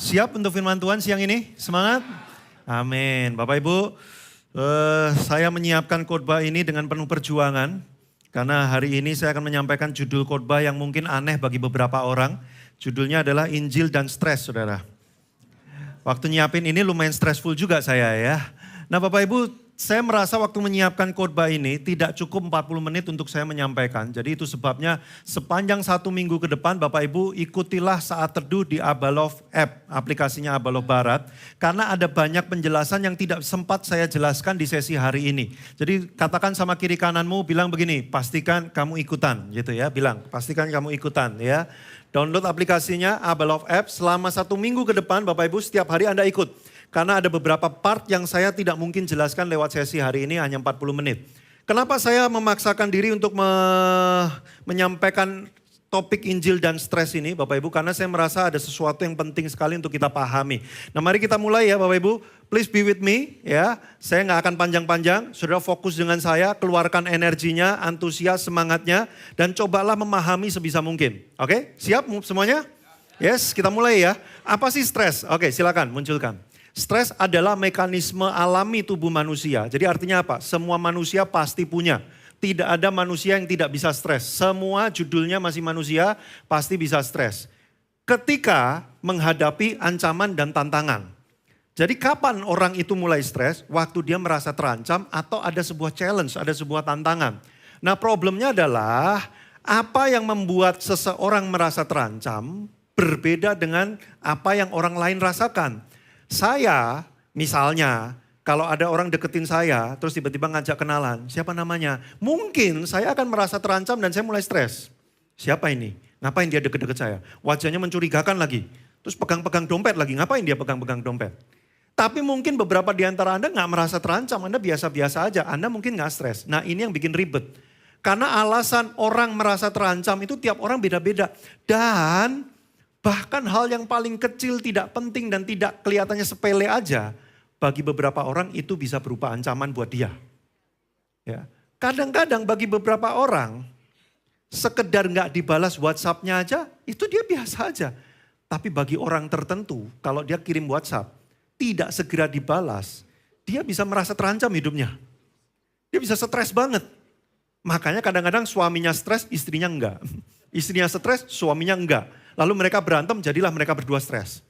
Siap untuk firman Tuhan siang ini? Semangat? Amin. Bapak Ibu, saya menyiapkan khotbah ini dengan penuh perjuangan. Karena hari ini saya akan menyampaikan judul khotbah yang mungkin aneh bagi beberapa orang. Judulnya adalah Injil dan Stres, saudara. Waktu nyiapin ini lumayan stressful juga saya ya. Nah Bapak Ibu, saya merasa waktu menyiapkan khotbah ini tidak cukup 40 menit untuk saya menyampaikan. Jadi itu sebabnya sepanjang 1 minggu ke depan Bapak Ibu ikutilah saat teduh di Abalov App, aplikasinya Abalov Barat. Karena ada banyak penjelasan yang tidak sempat saya jelaskan di sesi hari ini. Jadi katakan sama kiri kananmu, bilang begini, pastikan kamu ikutan gitu ya. Bilang, pastikan kamu ikutan ya. Download aplikasinya Abalov App, selama 1 minggu ke depan Bapak Ibu setiap hari Anda ikut. Karena ada beberapa part yang saya tidak mungkin jelaskan lewat sesi hari ini hanya 40 menit. Kenapa saya memaksakan diri untuk menyampaikan topik Injil dan stres ini Bapak Ibu? Karena saya merasa ada sesuatu yang penting sekali untuk kita pahami. Nah mari kita mulai ya Bapak Ibu. Please be with me ya. Saya nggak akan panjang-panjang. Saudara fokus dengan saya, keluarkan energinya, antusias, semangatnya. Dan cobalah memahami sebisa mungkin. Oke, siap semuanya? Yes, kita mulai ya. Apa sih stres? Oke, silakan munculkan. Stres adalah mekanisme alami tubuh manusia. Jadi artinya apa? Semua manusia pasti punya. Tidak ada manusia yang tidak bisa stres. Semua judulnya masih manusia pasti bisa stres. Ketika menghadapi ancaman dan tantangan. Jadi kapan orang itu mulai stres? Waktu dia merasa terancam atau ada sebuah challenge, ada sebuah tantangan. Nah problemnya adalah apa yang membuat seseorang merasa terancam berbeda dengan apa yang orang lain rasakan. Saya misalnya kalau ada orang deketin saya terus tiba-tiba ngajak kenalan, siapa namanya? Mungkin saya akan merasa terancam dan saya mulai stres. Siapa ini? Ngapain dia deket-deket saya? Wajahnya mencurigakan lagi. Terus pegang-pegang dompet lagi, ngapain dia pegang-pegang dompet? Tapi mungkin beberapa di antara Anda gak merasa terancam, Anda biasa-biasa aja, Anda mungkin gak stres. Nah ini yang bikin ribet. Karena alasan orang merasa terancam itu tiap orang beda-beda. Dan bahkan hal yang paling kecil, tidak penting dan tidak kelihatannya sepele aja, bagi beberapa orang itu bisa berupa ancaman buat dia. Ya. Kadang-kadang bagi beberapa orang, sekedar nggak dibalas WhatsApp-nya aja, itu dia biasa aja. Tapi bagi orang tertentu, kalau dia kirim WhatsApp, tidak segera dibalas, dia bisa merasa terancam hidupnya. Dia bisa stres banget. Makanya kadang-kadang suaminya stres, istrinya enggak. Istrinya stres, suaminya enggak. Lalu mereka berantem, jadilah mereka berdua stres.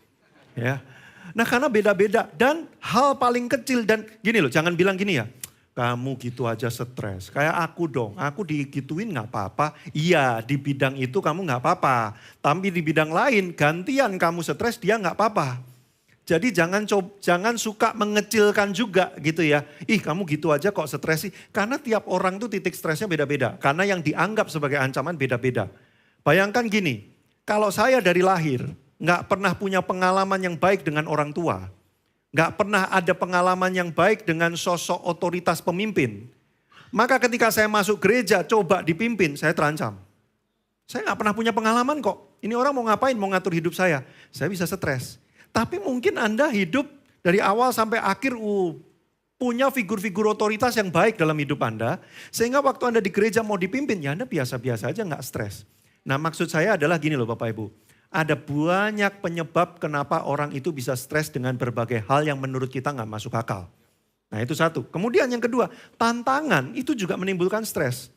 Ya. Nah karena beda-beda dan hal paling kecil dan gini loh, jangan bilang gini ya. Kamu gitu aja stres, kayak aku dong, aku digituin gak apa-apa. Iya di bidang itu kamu gak apa-apa. Tapi di bidang lain gantian kamu stres, dia gak apa-apa. Jadi jangan suka mengecilkan juga gitu ya. Ih kamu gitu aja kok stres sih. Karena tiap orang tuh titik stresnya beda-beda. Karena yang dianggap sebagai ancaman beda-beda. Bayangkan gini. Kalau saya dari lahir nggak pernah punya pengalaman yang baik dengan orang tua, nggak pernah ada pengalaman yang baik dengan sosok otoritas pemimpin, maka ketika saya masuk gereja coba dipimpin, saya terancam. Saya nggak pernah punya pengalaman kok. Ini orang mau ngapain, mau ngatur hidup saya bisa stres. Tapi mungkin Anda hidup dari awal sampai akhir punya figur-figur otoritas yang baik dalam hidup Anda, sehingga waktu Anda di gereja mau dipimpin, ya Anda biasa-biasa aja nggak stres. Nah maksud saya adalah gini loh Bapak Ibu. Ada banyak penyebab kenapa orang itu bisa stres dengan berbagai hal yang menurut kita gak masuk akal. Nah itu satu. Kemudian yang kedua, tantangan itu juga menimbulkan stres.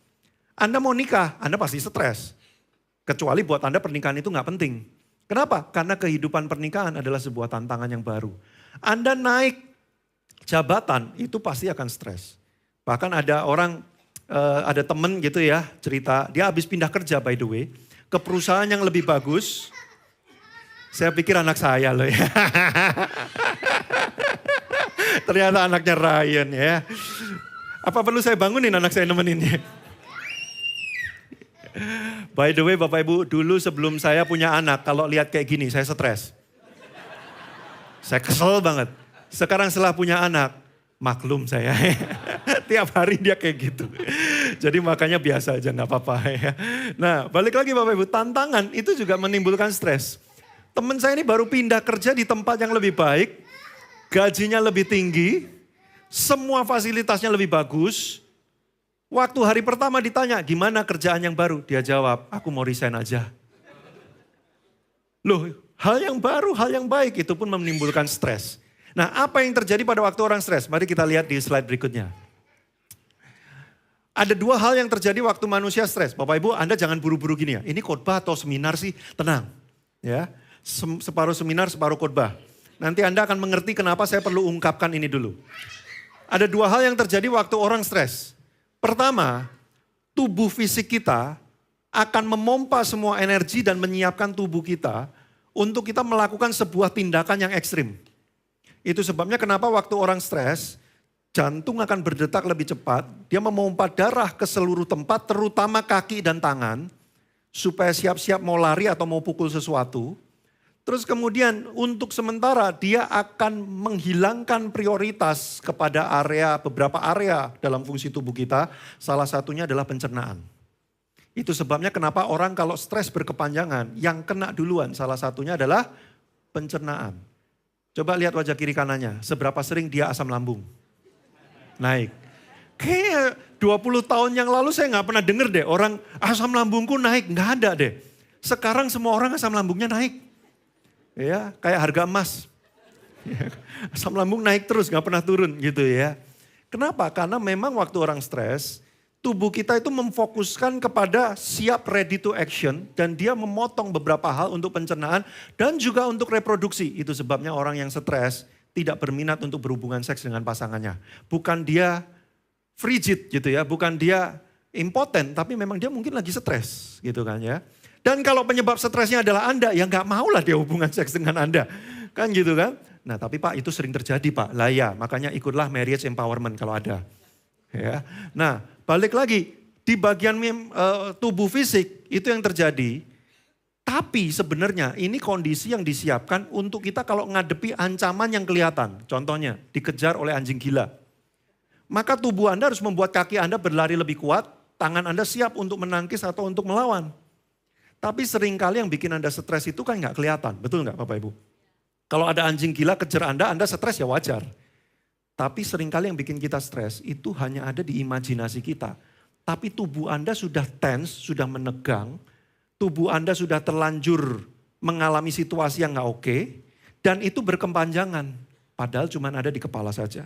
Anda mau nikah, Anda pasti stres. Kecuali buat Anda pernikahan itu gak penting. Kenapa? Karena kehidupan pernikahan adalah sebuah tantangan yang baru. Anda naik jabatan itu pasti akan stres. Bahkan ada orang... ada temen gitu ya cerita, dia habis pindah kerja by the way, ke perusahaan yang lebih bagus. Saya pikir anak saya loh ya. Ternyata anaknya Ryan ya. Apa perlu saya bangunin anak saya nemeninnya? By the way Bapak Ibu, dulu sebelum saya punya anak, kalau lihat kayak gini saya stres. Saya kesel banget. Sekarang setelah punya anak, maklum saya. Tiap hari dia kayak gitu. Jadi makanya biasa aja gak apa-apa ya. Nah balik lagi Bapak Ibu, tantangan itu juga menimbulkan stres. Teman saya ini baru pindah kerja di tempat yang lebih baik. Gajinya lebih tinggi. Semua fasilitasnya lebih bagus. Waktu hari pertama ditanya gimana kerjaan yang baru. Dia jawab, aku mau resign aja. Loh Hal yang baru, hal yang baik itu pun menimbulkan stres. Nah, apa yang terjadi pada waktu orang stres? Mari kita lihat di slide berikutnya. Ada dua hal yang terjadi waktu manusia stres. Bapak Ibu, Anda jangan buru-buru gini ya. Ini khotbah atau seminar sih? Tenang. Ya, separuh seminar, separuh khotbah. Nanti Anda akan mengerti kenapa saya perlu ungkapkan ini dulu. Ada dua hal yang terjadi waktu orang stres. Pertama, tubuh fisik kita akan memompa semua energi dan menyiapkan tubuh kita untuk kita melakukan sebuah tindakan yang ekstrim. Itu sebabnya kenapa waktu orang stres, jantung akan berdetak lebih cepat, dia memompa darah ke seluruh tempat, terutama kaki dan tangan, supaya siap-siap mau lari atau mau pukul sesuatu. Terus kemudian untuk sementara dia akan menghilangkan prioritas kepada beberapa area dalam fungsi tubuh kita, salah satunya adalah pencernaan. Itu sebabnya kenapa orang kalau stres berkepanjangan, yang kena duluan salah satunya adalah pencernaan. Coba lihat wajah kiri kanannya, seberapa sering dia asam lambung. Naik. Kayak 20 tahun yang lalu saya nggak pernah denger deh orang asam lambungku naik, nggak ada deh. Sekarang semua orang asam lambungnya naik. Ya, kayak harga emas. Asam lambung naik terus, nggak pernah turun gitu ya. Kenapa? Karena memang waktu orang stres, tubuh kita itu memfokuskan kepada siap ready to action dan dia memotong beberapa hal untuk pencernaan dan juga untuk reproduksi. Itu sebabnya orang yang stres tidak berminat untuk berhubungan seks dengan pasangannya. Bukan dia frigid gitu ya, bukan dia impoten, tapi memang dia mungkin lagi stres gitu kan ya. Dan kalau penyebab stresnya adalah Anda, ya nggak mau lah dia hubungan seks dengan Anda. Kan gitu kan. Nah tapi Pak itu sering terjadi Pak, lah ya makanya ikutlah marriage empowerment kalau ada. Ya. Nah balik lagi, di bagian tubuh fisik itu yang terjadi. Tapi sebenarnya ini kondisi yang disiapkan untuk kita kalau ngadepi ancaman yang kelihatan. Contohnya dikejar oleh anjing gila. Maka tubuh Anda harus membuat kaki Anda berlari lebih kuat, tangan Anda siap untuk menangkis atau untuk melawan. Tapi seringkali yang bikin Anda stres itu kan nggak kelihatan, betul nggak Bapak Ibu? Kalau ada anjing gila kejar Anda stres ya wajar. Tapi seringkali yang bikin kita stres itu hanya ada di imajinasi kita. Tapi tubuh Anda sudah tense, sudah menegang, tubuh Anda sudah terlanjur mengalami situasi yang nggak oke, dan itu berkepanjangan, padahal cuma ada di kepala saja.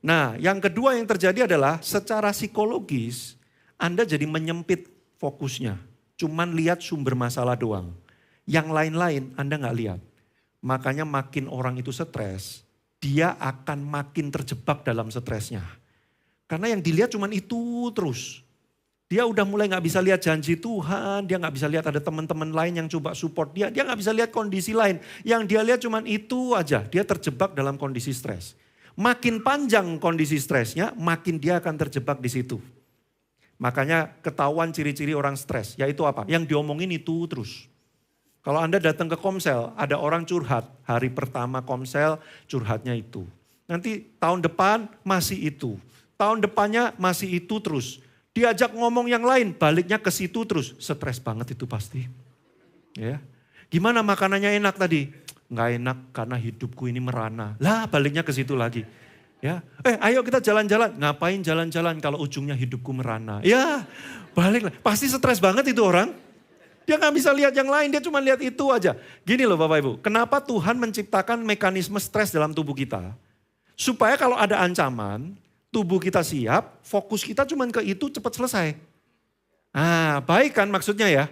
Nah, yang kedua yang terjadi adalah secara psikologis, Anda jadi menyempit fokusnya, cuman lihat sumber masalah doang. Yang lain-lain Anda nggak lihat. Makanya makin orang itu stres, dia akan makin terjebak dalam stresnya. Karena yang dilihat cuman itu terus. Dia udah mulai gak bisa lihat janji Tuhan, dia gak bisa lihat ada teman-teman lain yang coba support dia gak bisa lihat kondisi lain. Yang dia lihat cuman itu aja, dia terjebak dalam kondisi stres. Makin panjang kondisi stresnya, makin dia akan terjebak di situ. Makanya ketahuan ciri-ciri orang stres, yaitu apa? Yang diomongin itu terus. Kalau Anda datang ke Komsel, ada orang curhat, hari pertama Komsel curhatnya itu. Nanti tahun depan masih itu, tahun depannya masih itu terus. Diajak ngomong yang lain, baliknya ke situ terus. Stres banget itu pasti. Ya. Gimana makanannya enak tadi? Nggak enak karena hidupku ini merana. Lah baliknya ke situ lagi. Ya, ayo kita jalan-jalan. Ngapain jalan-jalan kalau ujungnya hidupku merana? Ya, balik. Pasti stres banget itu orang. Dia nggak bisa lihat yang lain, dia cuma lihat itu aja. Gini loh Bapak Ibu, kenapa Tuhan menciptakan mekanisme stres dalam tubuh kita? Supaya kalau ada ancaman, tubuh kita siap, fokus kita cuma ke itu cepat selesai. Nah, baik kan maksudnya ya.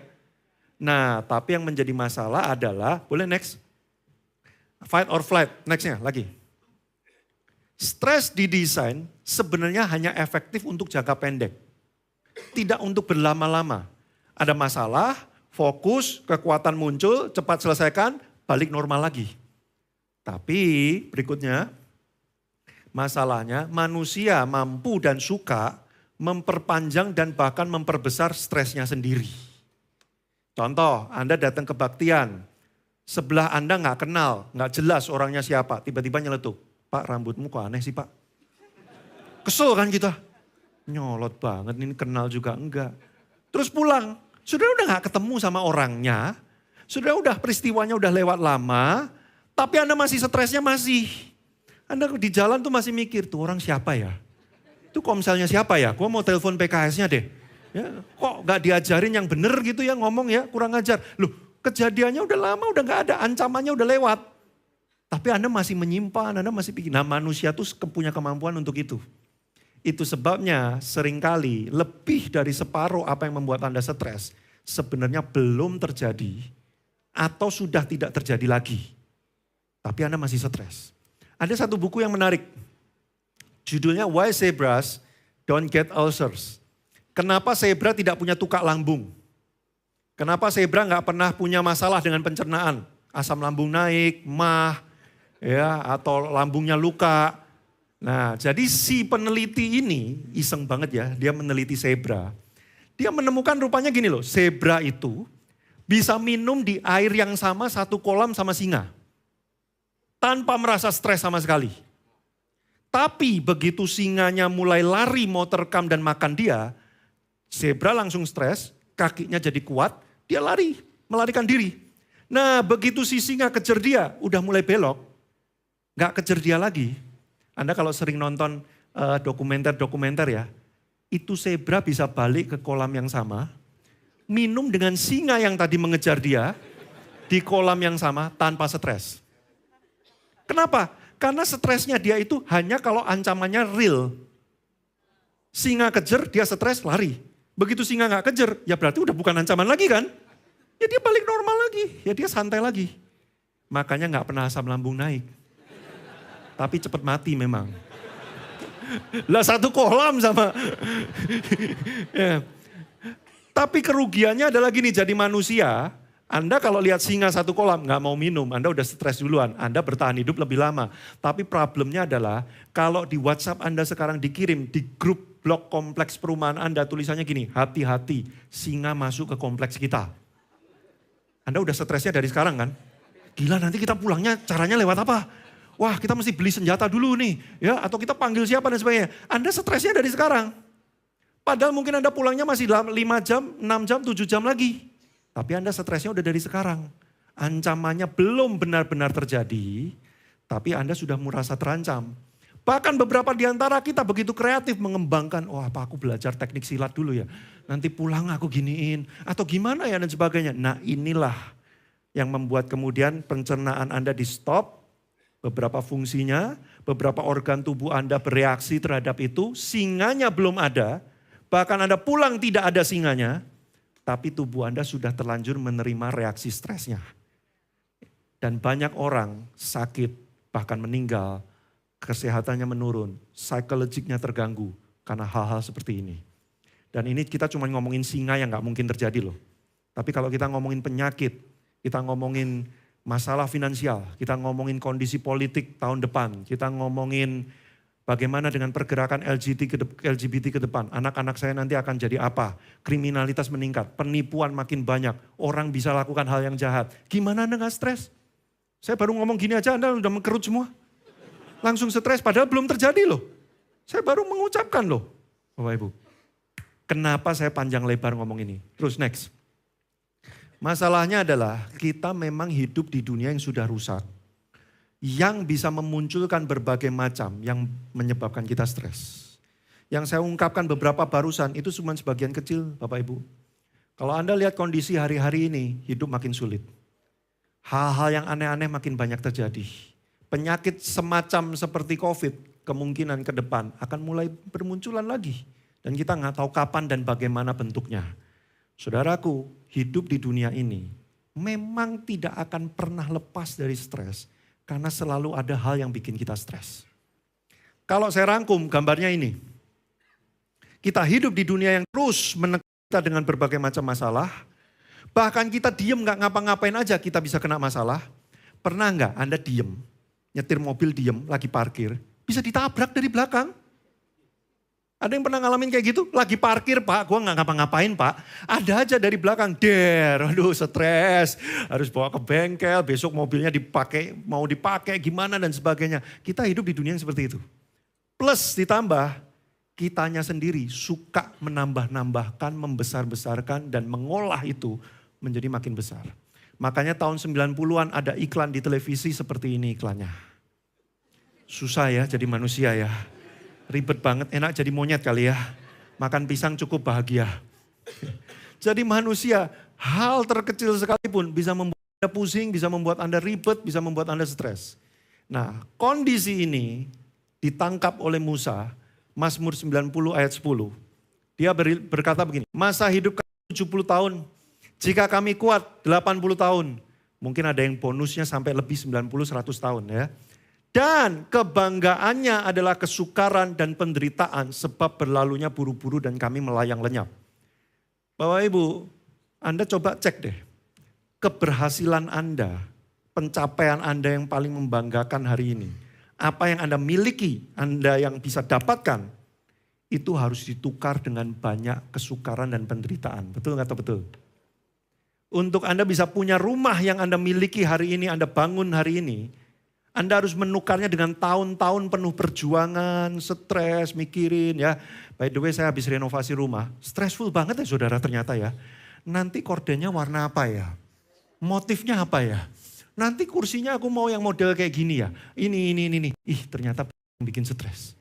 Nah, tapi yang menjadi masalah adalah, boleh next. Fight or flight, nextnya lagi. Stres didesain sebenarnya hanya efektif untuk jangka pendek. Tidak untuk berlama-lama. Ada masalah, fokus, kekuatan muncul, cepat selesaikan, balik normal lagi. Tapi berikutnya, masalahnya manusia mampu dan suka memperpanjang dan bahkan memperbesar stresnya sendiri. Contoh, Anda datang ke kebaktian, sebelah Anda nggak kenal, nggak jelas orangnya siapa, tiba-tiba nyeletuk. Pak rambutmu kok aneh sih Pak. Kesel kan kita, nyolot banget ini kenal juga enggak. Terus pulang, sudah nggak ketemu sama orangnya, sudah peristiwanya udah lewat lama, tapi Anda masih stresnya masih. Anda di jalan tuh masih mikir, tuh orang siapa ya? Itu Komselnya siapa ya? Gua mau telepon PKS-nya deh. Ya, kok gak diajarin yang bener gitu ya ngomong ya, kurang ajar. Loh, Kejadiannya udah lama, udah gak ada, ancamannya udah lewat. Tapi Anda masih menyimpan, Anda masih pikir. Nah manusia tuh punya kemampuan untuk itu. Itu sebabnya seringkali lebih dari separuh apa yang membuat Anda stres sebenarnya belum terjadi atau sudah tidak terjadi lagi. Tapi Anda masih stres. Ada satu buku yang menarik. Judulnya Why Zebras Don't Get Ulcers. Kenapa zebra tidak punya tukak lambung? Kenapa zebra nggak pernah punya masalah dengan pencernaan? Asam lambung naik, mah, ya, atau lambungnya luka. Nah, jadi si peneliti ini iseng banget ya, dia meneliti zebra. Dia menemukan rupanya gini loh, zebra itu bisa minum di air yang sama satu kolam sama singa. Tanpa merasa stres sama sekali. Tapi begitu singanya mulai lari mau terkam dan makan dia, zebra langsung stres, kakinya jadi kuat, dia lari, melarikan diri. Nah begitu si singa kejar dia, udah mulai belok, gak kejar dia lagi. Anda kalau sering nonton dokumenter ya, itu zebra bisa balik ke kolam yang sama, minum dengan singa yang tadi mengejar dia, di kolam yang sama tanpa stres. Kenapa? Karena stresnya dia itu hanya kalau ancamannya real. Singa kejar, dia stres, lari. Begitu singa gak kejar, ya berarti udah bukan ancaman lagi kan? Ya dia balik normal lagi, ya dia santai lagi. Makanya gak pernah asam lambung naik. Tapi cepat mati memang. Lah satu kolam sama. Ya. Tapi kerugiannya adalah gini, jadi manusia, Anda kalau lihat singa satu kolam nggak mau minum, Anda udah stres duluan, Anda bertahan hidup lebih lama. Tapi problemnya adalah kalau di WhatsApp Anda sekarang dikirim di grup blok kompleks perumahan Anda tulisannya gini, hati-hati singa masuk ke kompleks kita. Anda udah stresnya dari sekarang kan? Gila nanti kita pulangnya caranya lewat apa? Wah kita mesti beli senjata dulu nih, ya atau kita panggil siapa dan sebagainya. Anda stresnya dari sekarang. Padahal mungkin Anda pulangnya masih 5 jam, 6 jam, 7 jam lagi. Tapi Anda stresnya udah dari sekarang. Ancamannya belum benar-benar terjadi, tapi Anda sudah merasa terancam. Bahkan beberapa di antara kita begitu kreatif mengembangkan, oh apa aku belajar teknik silat dulu ya. Nanti pulang aku giniin, atau gimana ya dan sebagainya. Nah inilah yang membuat kemudian pencernaan Anda di stop, beberapa fungsinya, beberapa organ tubuh Anda bereaksi terhadap itu, singanya belum ada, bahkan Anda pulang tidak ada singanya, tapi tubuh Anda sudah terlanjur menerima reaksi stresnya. Dan banyak orang sakit, bahkan meninggal, kesehatannya menurun, psikologiknya terganggu karena hal-hal seperti ini. Dan ini kita cuma ngomongin singa yang gak mungkin terjadi loh. Tapi kalau kita ngomongin penyakit, kita ngomongin masalah finansial, kita ngomongin kondisi politik tahun depan, kita ngomongin bagaimana dengan pergerakan LGBT ke depan? Anak-anak saya nanti akan jadi apa? Kriminalitas meningkat, penipuan makin banyak, orang bisa lakukan hal yang jahat. Gimana Anda gak stres? Saya baru ngomong gini aja Anda udah mengkerut semua. Langsung stres padahal belum terjadi loh. Saya baru mengucapkan loh Bapak Ibu. Kenapa saya panjang lebar ngomong ini? Terus next. Masalahnya adalah kita memang hidup di dunia yang sudah rusak. Yang bisa memunculkan berbagai macam yang menyebabkan kita stres. Yang saya ungkapkan beberapa barusan itu cuma sebagian kecil Bapak Ibu. Kalau Anda lihat kondisi hari-hari ini, hidup makin sulit. Hal-hal yang aneh-aneh makin banyak terjadi. Penyakit semacam seperti COVID kemungkinan ke depan akan mulai bermunculan lagi. Dan kita nggak tahu kapan dan bagaimana bentuknya. Saudaraku, hidup di dunia ini memang tidak akan pernah lepas dari stres. Karena selalu ada hal yang bikin kita stres. Kalau saya rangkum gambarnya ini. Kita hidup di dunia yang terus menekan kita dengan berbagai macam masalah. Bahkan kita diem gak ngapa-ngapain aja kita bisa kena masalah. Pernah gak Anda diem, nyetir mobil diem, lagi parkir, bisa ditabrak dari belakang? Ada yang pernah ngalamin kayak gitu? Lagi parkir Pak, gue gak ngapa-ngapain Pak. Ada aja dari belakang, aduh stres. Harus bawa ke bengkel, besok mobilnya dipakai, mau dipakai gimana dan sebagainya. Kita hidup di dunia yang seperti itu. Plus ditambah, kitanya sendiri suka menambah-nambahkan, membesar-besarkan dan mengolah itu menjadi makin besar. Makanya tahun 90-an ada iklan di televisi seperti ini iklannya. Susah ya jadi manusia ya. Ribet banget, enak jadi monyet kali ya. Makan pisang cukup bahagia. Jadi manusia Hal terkecil sekalipun bisa membuat Anda pusing, bisa membuat Anda ribet, bisa membuat Anda stres. Nah, kondisi ini ditangkap oleh Musa, Mazmur 90 ayat 10. Dia berkata begini, masa hidup kami 70 tahun, jika kami kuat 80 tahun. Mungkin ada yang bonusnya sampai lebih 90-100 tahun ya. Dan kebanggaannya adalah kesukaran dan penderitaan sebab berlalunya buru-buru dan kami melayang lenyap. Bapak Ibu, Anda coba cek deh. Keberhasilan Anda, pencapaian Anda yang paling membanggakan hari ini. Apa yang Anda miliki, Anda yang bisa dapatkan, itu harus ditukar dengan banyak kesukaran dan penderitaan. Betul nggak betul? Untuk Anda bisa punya rumah yang Anda miliki hari ini, Anda bangun hari ini, Anda harus menukarnya dengan tahun-tahun penuh perjuangan, stres, mikirin ya. By the way, saya habis renovasi rumah. Stressful banget ya saudara ternyata ya. Nanti kordennya warna apa ya? Motifnya apa ya? Nanti kursinya aku mau yang model kayak gini ya. Ini. Ih ternyata bikin stres.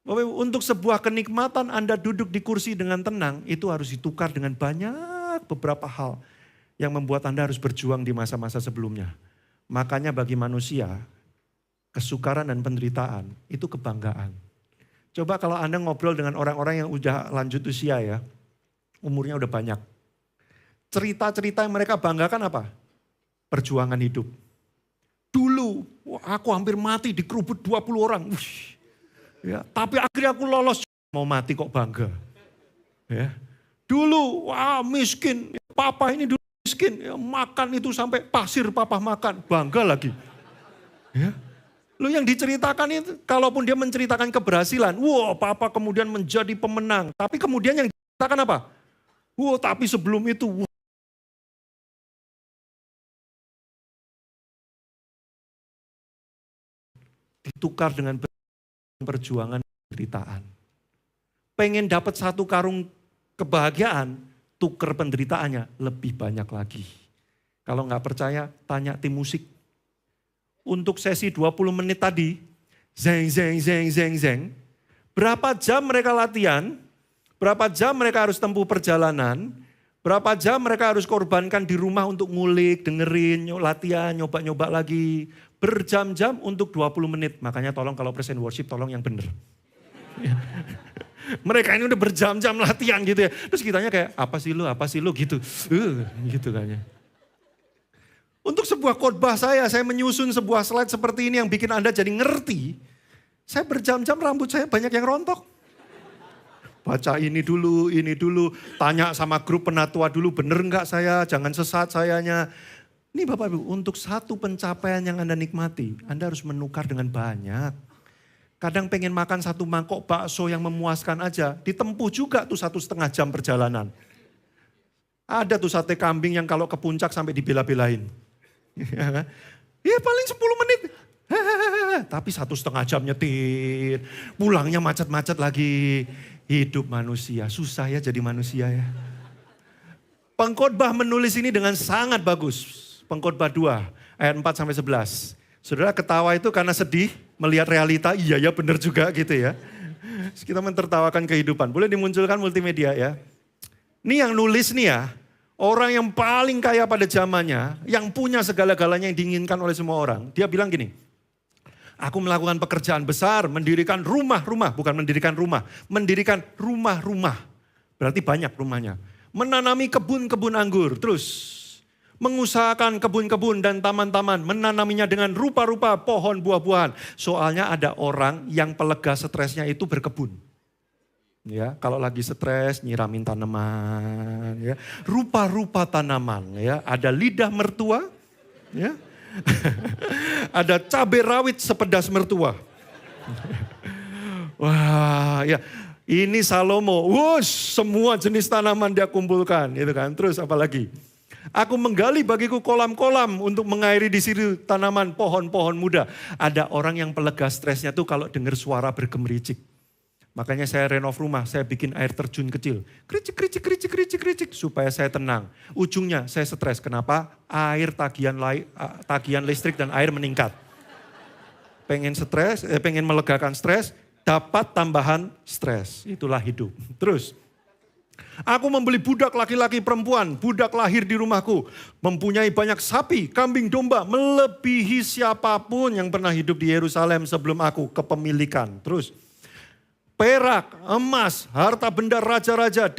Untuk sebuah kenikmatan Anda duduk di kursi dengan tenang, itu harus ditukar dengan banyak beberapa hal yang membuat Anda harus berjuang di masa-masa sebelumnya. Makanya bagi manusia, kesukaran dan penderitaan itu kebanggaan. Coba kalau Anda ngobrol dengan orang-orang yang udah lanjut usia ya, umurnya udah banyak. Cerita-cerita yang mereka banggakan apa? Perjuangan hidup. Dulu aku hampir mati dikerubut 20 orang. Ya, tapi akhirnya aku lolos. Mau mati kok bangga. Ya. Dulu miskin, papa ini dulu miskin, ya, makan itu sampai pasir papa makan, bangga lagi. Ya. Lu yang diceritakan itu, kalaupun dia menceritakan keberhasilan, papa kemudian menjadi pemenang. Tapi kemudian yang diceritakan apa? Tapi sebelum itu, ditukar dengan perjuangan penderitaan. Pengen dapat satu karung kebahagiaan, tuker penderitaannya lebih banyak lagi. Kalau nggak percaya, tanya tim musik. Untuk sesi 20 menit tadi, zeng. Berapa jam mereka latihan, berapa jam mereka harus tempuh perjalanan, berapa jam mereka harus korbankan di rumah untuk ngulik, dengerin, latihan, nyoba-nyoba lagi. Berjam-jam untuk 20 menit. Makanya tolong kalau present worship, tolong yang benar. Mereka ini udah berjam-jam latihan gitu ya. Terus kitanya kayak, apa sih lu gitu. Gitu kayaknya. Untuk sebuah khotbah saya menyusun sebuah slide seperti ini yang bikin Anda jadi ngerti. Saya berjam-jam rambut saya banyak yang rontok. Baca ini dulu, tanya sama grup penatua dulu, bener enggak saya, jangan sesat sayanya. Ini Bapak Ibu, untuk satu pencapaian yang Anda nikmati, Anda harus menukar dengan banyak. Kadang pengen makan satu mangkok bakso yang memuaskan aja, ditempuh juga tuh 1,5 jam perjalanan. Ada tuh sate kambing yang kalau ke puncak sampai dibela-belain. Ya paling 10 menit. Tapi 1,5 jam nyetir, pulangnya macet-macet lagi. Hidup manusia, susah ya jadi manusia ya. Pengkhotbah menulis ini dengan sangat bagus. Pengkhotbah 2 ayat 4-11. Saudara ketawa itu karena sedih melihat realita, iya ya benar juga gitu ya. Kita mentertawakan kehidupan. Boleh dimunculkan multimedia ya. Ini yang nulis nih ya, orang yang paling kaya pada zamannya, yang punya segala-galanya yang diinginkan oleh semua orang. Dia bilang gini, aku melakukan pekerjaan besar, mendirikan rumah-rumah, bukan mendirikan rumah, mendirikan rumah-rumah. Berarti banyak rumahnya. Menanami kebun-kebun anggur, terus mengusahakan kebun-kebun dan taman-taman, menanaminya dengan rupa-rupa pohon buah-buahan. Soalnya ada orang yang pelega stresnya itu berkebun. Ya, kalau lagi stres nyiramin tanaman, ya, rupa-rupa tanaman, ya, ada lidah mertua, ya, ada cabai rawit sepedas mertua. Wah, ya, ini Salomo, semua jenis tanaman dia kumpulkan, gitu kan. Terus apa lagi? Aku menggali bagiku kolam-kolam untuk mengairi di situ tanaman pohon-pohon muda. Ada orang yang pelega stresnya tuh kalau dengar suara bergemericik. Makanya saya renov rumah, saya bikin air terjun kecil. Kricik, supaya saya tenang. Ujungnya saya stres. Kenapa? Tagihan listrik dan air meningkat. Pengen melegakan stres, dapat tambahan stres. Itulah hidup. Terus, Aku membeli budak laki-laki perempuan, budak lahir di rumahku. Mempunyai banyak sapi, kambing domba, melebihi siapapun yang pernah hidup di Yerusalem sebelum aku kepemilikan. Terus, perak, emas, harta benda raja-raja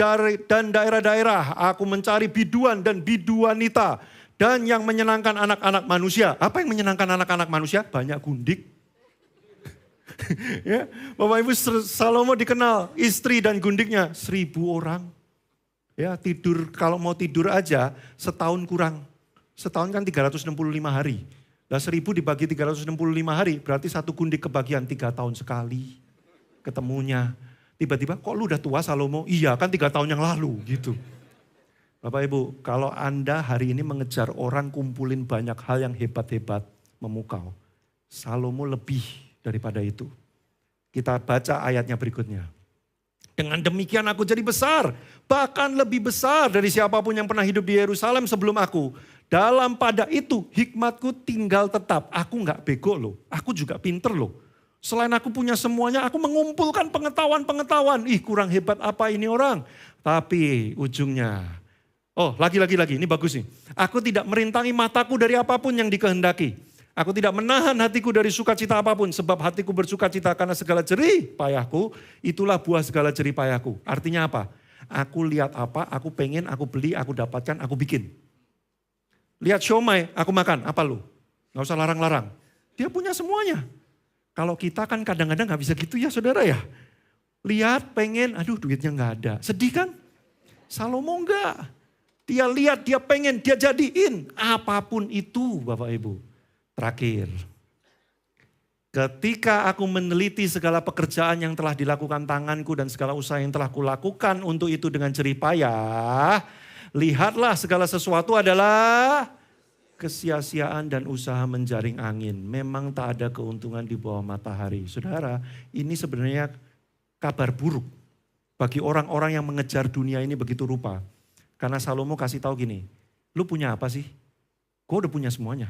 dan daerah-daerah. Aku mencari biduan dan biduanita. Dan yang menyenangkan anak-anak manusia. Apa yang menyenangkan anak-anak manusia? Banyak gundik. Ya, Bapak Ibu, Salomo dikenal istri dan gundiknya 1.000 orang. Ya, tidur, kalau mau tidur aja setahun kurang. Setahun kan 365 hari. Nah 1.000 dibagi 365 hari berarti satu gundik kebagian 3 tahun sekali ketemunya. Tiba-tiba kok lu udah tua Salomo? Iya kan 3 tahun yang lalu gitu. Bapak Ibu, kalau Anda hari ini mengejar orang kumpulin banyak hal yang hebat-hebat memukau. Salomo lebih daripada itu. Kita baca ayatnya berikutnya. Dengan demikian aku jadi besar, bahkan lebih besar dari siapapun yang pernah hidup di Yerusalem sebelum aku. Dalam pada itu hikmatku tinggal tetap. Aku gak bego loh, aku juga pinter loh. Selain aku punya semuanya, aku mengumpulkan pengetahuan-pengetahuan. Ih kurang hebat apa ini orang. Tapi ujungnya, lagi, ini bagus nih. Aku tidak merintangi mataku dari apapun yang dikehendaki. Aku tidak menahan hatiku dari sukacita apapun. Sebab hatiku bersukacita karena segala jerih payahku. Itulah buah segala jerih payahku. Artinya apa? Aku lihat apa, aku pengen, aku beli, aku dapatkan, aku bikin. Lihat siomay, aku makan. Apa lu? Gak usah larang-larang. Dia punya semuanya. Kalau kita kan kadang-kadang gak bisa gitu ya saudara ya. Lihat, pengen, aduh duitnya gak ada. Sedih kan? Salomo enggak. Dia lihat, dia pengen, dia jadiin. Apapun itu Bapak Ibu. Terakhir, ketika aku meneliti segala pekerjaan yang telah dilakukan tanganku dan segala usaha yang telah kulakukan untuk itu dengan jerih payah, lihatlah segala sesuatu adalah kesia-siaan dan usaha menjaring angin. Memang tak ada keuntungan di bawah matahari. Saudara, ini sebenarnya kabar buruk bagi orang-orang yang mengejar dunia ini begitu rupa. Karena Salomo kasih tahu gini, lu punya apa sih? Gue udah punya semuanya.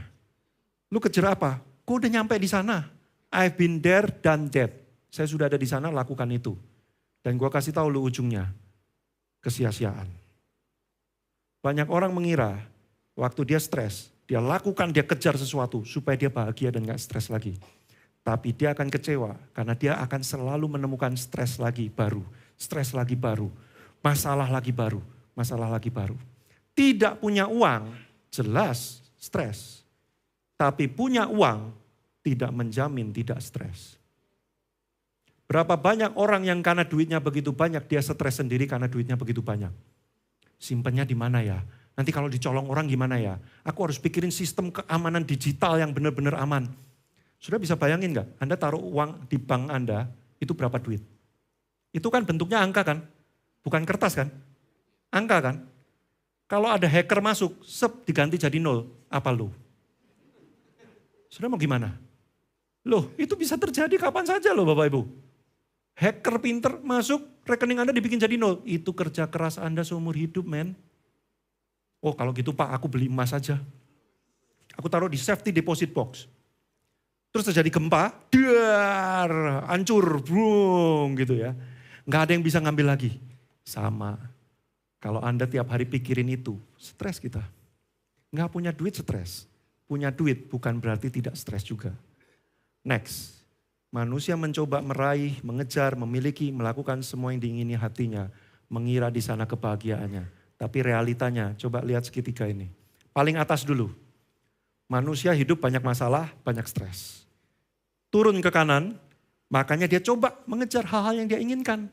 Lu kejar apa? Gue udah nyampe di sana. I've been there, done that. Saya sudah ada di sana, lakukan itu. Dan gue kasih tahu lu ujungnya. Kesia-siaan. Banyak orang mengira waktu dia stres, dia lakukan, dia kejar sesuatu supaya dia bahagia dan gak stres lagi. Tapi dia akan kecewa karena dia akan selalu menemukan stres lagi baru. Stres lagi baru. Masalah lagi baru. Masalah lagi baru. Tidak punya uang, jelas stres. Tapi punya uang tidak menjamin tidak stres. Berapa banyak orang yang karena duitnya begitu banyak, dia stres sendiri karena duitnya begitu banyak. Simpennya di mana ya? Nanti kalau dicolong orang gimana ya? Aku harus pikirin sistem keamanan digital yang benar-benar aman. Sudah bisa bayangin gak? Anda taruh uang di bank Anda, itu berapa duit? Itu kan bentuknya angka kan? Bukan kertas kan? Angka kan? Kalau ada hacker masuk, diganti jadi 0, apa lu? Sudah mau gimana? Loh itu bisa terjadi kapan saja loh Bapak Ibu. Hacker pinter masuk, rekening Anda dibikin jadi 0. Itu kerja keras Anda seumur hidup men. Oh kalau gitu Pak aku beli emas saja. Aku taruh di safety deposit box. Terus terjadi gempa, hancur, brung gitu ya. Nggak ada yang bisa ngambil lagi. Sama, kalau Anda tiap hari pikirin itu, stres kita. Nggak punya duit stres. Punya duit bukan berarti tidak stres juga. Next, manusia mencoba meraih, mengejar, memiliki, melakukan semua yang diingini hatinya. Mengira di sana kebahagiaannya. Tapi realitanya, coba lihat segitiga ini. Paling atas dulu. Manusia hidup banyak masalah, banyak stres. Turun ke kanan, makanya dia coba mengejar hal-hal yang dia inginkan.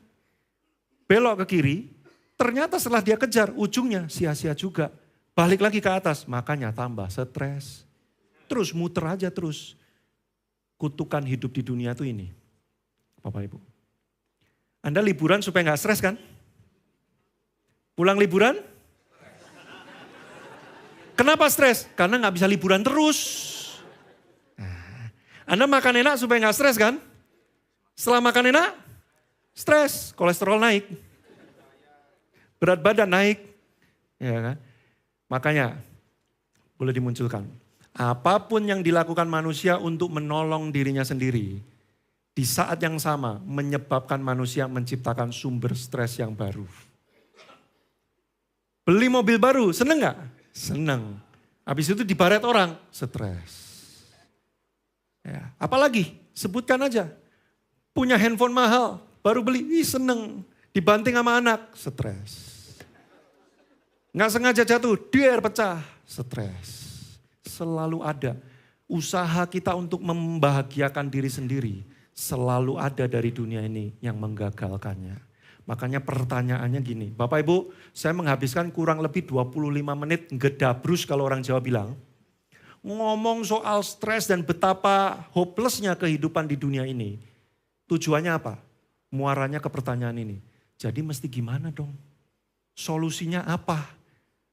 Belok ke kiri, ternyata setelah dia kejar, ujungnya sia-sia juga. Balik lagi ke atas, makanya tambah stres. Terus muter aja terus. Kutukan hidup di dunia itu ini. Bapak Ibu. Anda liburan supaya gak stres kan? Pulang liburan? Kenapa stres? Karena gak bisa liburan terus. Anda makan enak supaya gak stres kan? Setelah makan enak, stres, kolesterol naik. Berat badan naik. Ya kan? Makanya boleh dimunculkan. Apapun yang dilakukan manusia untuk menolong dirinya sendiri, di saat yang sama menyebabkan manusia menciptakan sumber stres yang baru. Beli mobil baru, seneng gak? Seneng. Habis itu dibaret orang, stres. Ya, apalagi, sebutkan aja. Punya handphone mahal, baru beli, seneng. Dibanting sama anak, stres. Nggak sengaja jatuh, der pecah, stres. Selalu ada. Usaha kita untuk membahagiakan diri sendiri selalu ada dari dunia ini yang menggagalkannya. Makanya pertanyaannya gini, Bapak Ibu, saya menghabiskan kurang lebih 25 menit ngedabrus kalau orang Jawa bilang. Ngomong soal stres dan betapa hopelessnya kehidupan di dunia ini. Tujuannya apa? Muaranya ke pertanyaan ini. Jadi mesti gimana dong? Solusinya apa?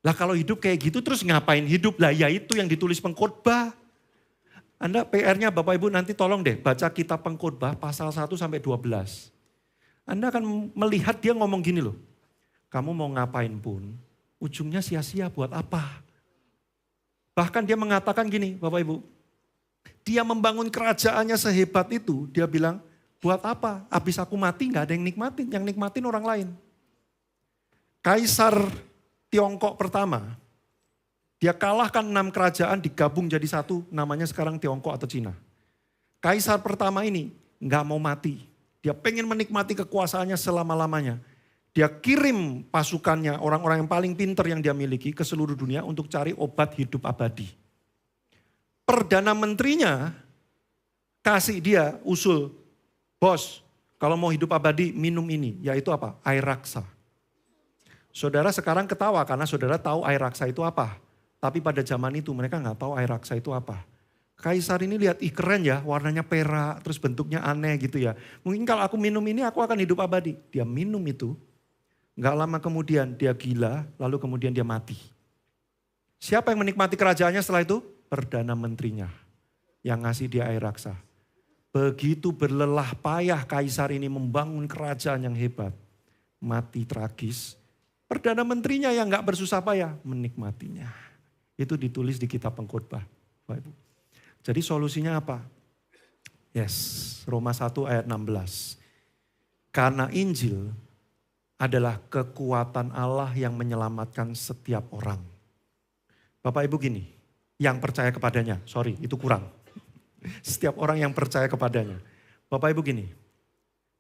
Lah kalau hidup kayak gitu terus ngapain hidup? Lah ya itu yang ditulis pengkhotbah. Anda PR-nya Bapak Ibu nanti tolong deh baca kitab pengkhotbah pasal 1 sampai 12. Anda akan melihat dia ngomong gini loh. Kamu mau ngapain pun ujungnya sia-sia buat apa? Bahkan dia mengatakan gini Bapak Ibu. Dia membangun kerajaannya sehebat itu dia bilang buat apa? Habis aku mati gak ada yang nikmatin. Yang nikmatin orang lain. Kaisar Tiongkok pertama, dia kalahkan 6 kerajaan digabung jadi satu, namanya sekarang Tiongkok atau Cina. Kaisar pertama ini nggak mau mati, dia pengen menikmati kekuasaannya selama-lamanya. Dia kirim pasukannya, orang-orang yang paling pinter yang dia miliki ke seluruh dunia untuk cari obat hidup abadi. Perdana menterinya kasih dia usul, bos kalau mau hidup abadi minum ini, yaitu apa? Air raksa. Saudara sekarang ketawa karena saudara tahu air raksa itu apa. Tapi pada zaman itu mereka nggak tahu air raksa itu apa. Kaisar ini lihat, ih keren ya, warnanya perak, terus bentuknya aneh gitu ya. Mungkin kalau aku minum ini aku akan hidup abadi. Dia minum itu, nggak lama kemudian dia gila, lalu kemudian dia mati. Siapa yang menikmati kerajaannya setelah itu? Perdana menterinya yang ngasih dia air raksa. Begitu berlelah payah kaisar ini membangun kerajaan yang hebat. Mati tragis. Perdana menterinya yang gak bersusah payah menikmatinya. Itu ditulis di kitab pengkhotbah. Jadi solusinya apa? Yes, Roma 1 ayat 16. Karena Injil adalah kekuatan Allah yang menyelamatkan setiap orang. Bapak Ibu gini, yang percaya kepadanya, sorry itu kurang. Setiap orang yang percaya kepadanya. Bapak Ibu gini,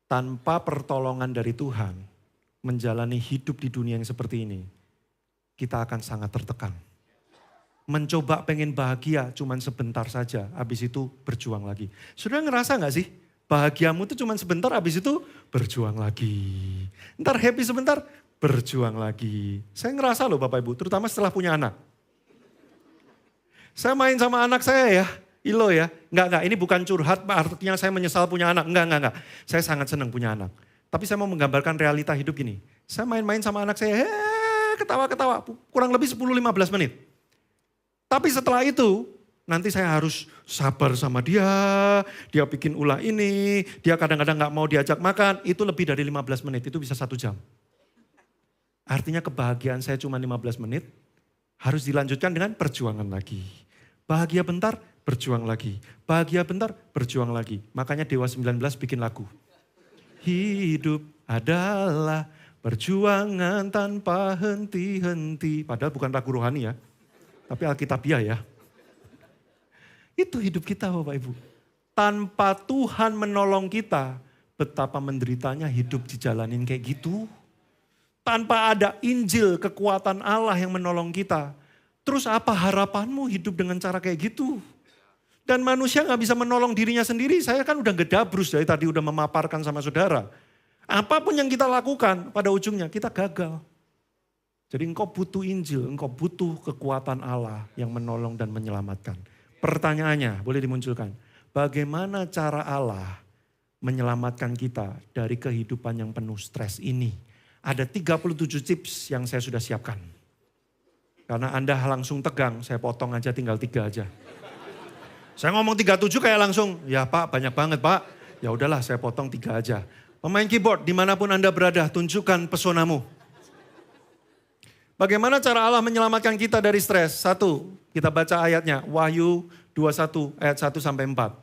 tanpa pertolongan dari Tuhan, menjalani hidup di dunia yang seperti ini, kita akan sangat tertekan. Mencoba pengen bahagia cuman sebentar saja, habis itu berjuang lagi. Sudah ngerasa gak sih? Bahagiamu itu cuman sebentar, habis itu berjuang lagi. Ntar happy sebentar, berjuang lagi. Saya ngerasa loh Bapak Ibu, terutama setelah punya anak. Saya main sama anak saya ya, Ilo ya. Enggak, ini bukan curhat, artinya saya menyesal punya anak. Enggak. Saya sangat senang punya anak. Tapi saya mau menggambarkan realita hidup ini. Saya main-main sama anak saya, ketawa-ketawa, kurang lebih 10-15 menit. Tapi setelah itu, nanti saya harus sabar sama dia bikin ulah ini, dia kadang-kadang gak mau diajak makan, itu lebih dari 15 menit, itu bisa 1 jam. Artinya kebahagiaan saya cuma 15 menit, harus dilanjutkan dengan perjuangan lagi. Bahagia bentar, berjuang lagi. Bahagia bentar, berjuang lagi. Makanya Dewa 19 bikin lagu. Hidup adalah perjuangan tanpa henti-henti. Padahal bukan lagu rohani ya, tapi Alkitabiah ya. Itu hidup kita Bapak Ibu. Tanpa Tuhan menolong kita, betapa menderitanya hidup dijalanin kayak gitu. Tanpa ada Injil, kekuatan Allah yang menolong kita. Terus apa harapanmu hidup dengan cara kayak gitu? Dan manusia gak bisa menolong dirinya sendiri. Saya kan udah gedabrus dari tadi udah memaparkan sama saudara. Apapun yang kita lakukan pada ujungnya kita gagal. Jadi engkau butuh Injil, engkau butuh kekuatan Allah yang menolong dan menyelamatkan. Pertanyaannya boleh dimunculkan. Bagaimana cara Allah menyelamatkan kita dari kehidupan yang penuh stres ini? Ada 37 tips yang saya sudah siapkan. Karena Anda langsung tegang, saya potong aja tinggal 3 aja. Saya ngomong 37 kayak langsung, ya Pak banyak banget Pak. Ya udahlah saya potong 3 aja. Pemain keyboard dimanapun Anda berada, tunjukkan pesonamu. Bagaimana cara Allah menyelamatkan kita dari stres? 1, kita baca ayatnya, Wahyu 21 ayat 1 sampai 4.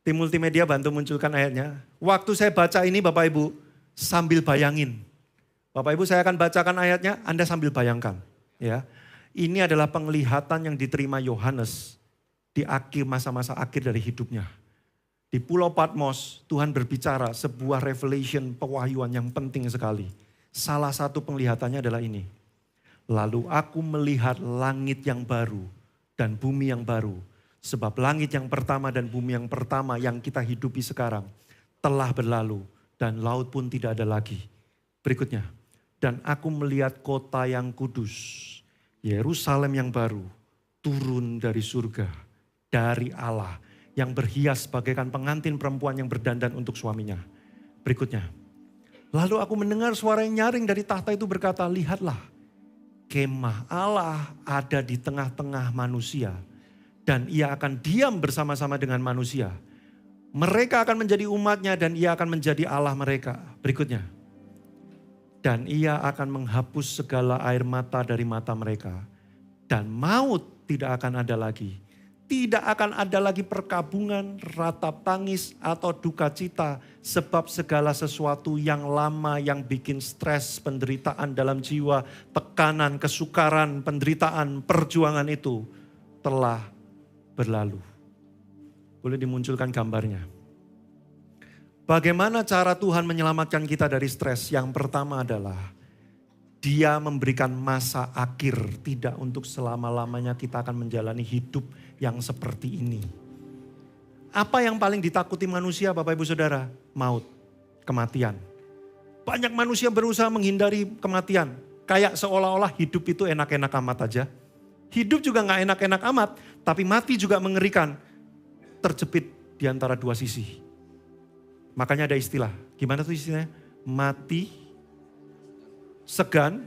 Tim multimedia bantu munculkan ayatnya. Waktu saya baca ini Bapak Ibu, sambil bayangin. Bapak Ibu, saya akan bacakan ayatnya, Anda sambil bayangkan. Ya, ini adalah penglihatan yang diterima Yohanes di akhir masa-masa akhir dari hidupnya. Di Pulau Patmos, Tuhan berbicara sebuah revelation, pewahyuan yang penting sekali. Salah satu penglihatannya adalah ini. Lalu aku melihat langit yang baru dan bumi yang baru. Sebab langit yang pertama dan bumi yang pertama yang kita hidupi sekarang telah berlalu dan laut pun tidak ada lagi. Berikutnya. Dan aku melihat kota yang kudus, Yerusalem yang baru, turun dari surga, dari Allah, yang berhias bagaikan pengantin perempuan yang berdandan untuk suaminya. Berikutnya. Lalu aku mendengar suara yang nyaring dari tahta itu berkata, lihatlah, kemah Allah ada di tengah-tengah manusia. Dan ia akan diam bersama-sama dengan manusia. Mereka akan menjadi umatnya dan ia akan menjadi Allah mereka. Berikutnya. Dan ia akan menghapus segala air mata dari mata mereka. Dan maut tidak akan ada lagi. Tidak akan ada lagi perkabungan, ratap tangis atau duka cita. Sebab segala sesuatu yang lama yang bikin stres, penderitaan dalam jiwa, tekanan, kesukaran, penderitaan, perjuangan itu telah berlalu. Boleh dimunculkan gambarnya. Bagaimana cara Tuhan menyelamatkan kita dari stres? Yang pertama adalah Dia memberikan masa akhir, tidak untuk selama-lamanya kita akan menjalani hidup yang seperti ini. Apa yang paling ditakuti manusia Bapak Ibu Saudara? Maut, kematian. Banyak manusia berusaha menghindari kematian. Kayak seolah-olah hidup itu enak-enak amat aja. Hidup juga gak enak-enak amat, tapi mati juga mengerikan. Terjepit di antara dua sisi. Makanya ada istilah, gimana tuh istilahnya? Mati segan,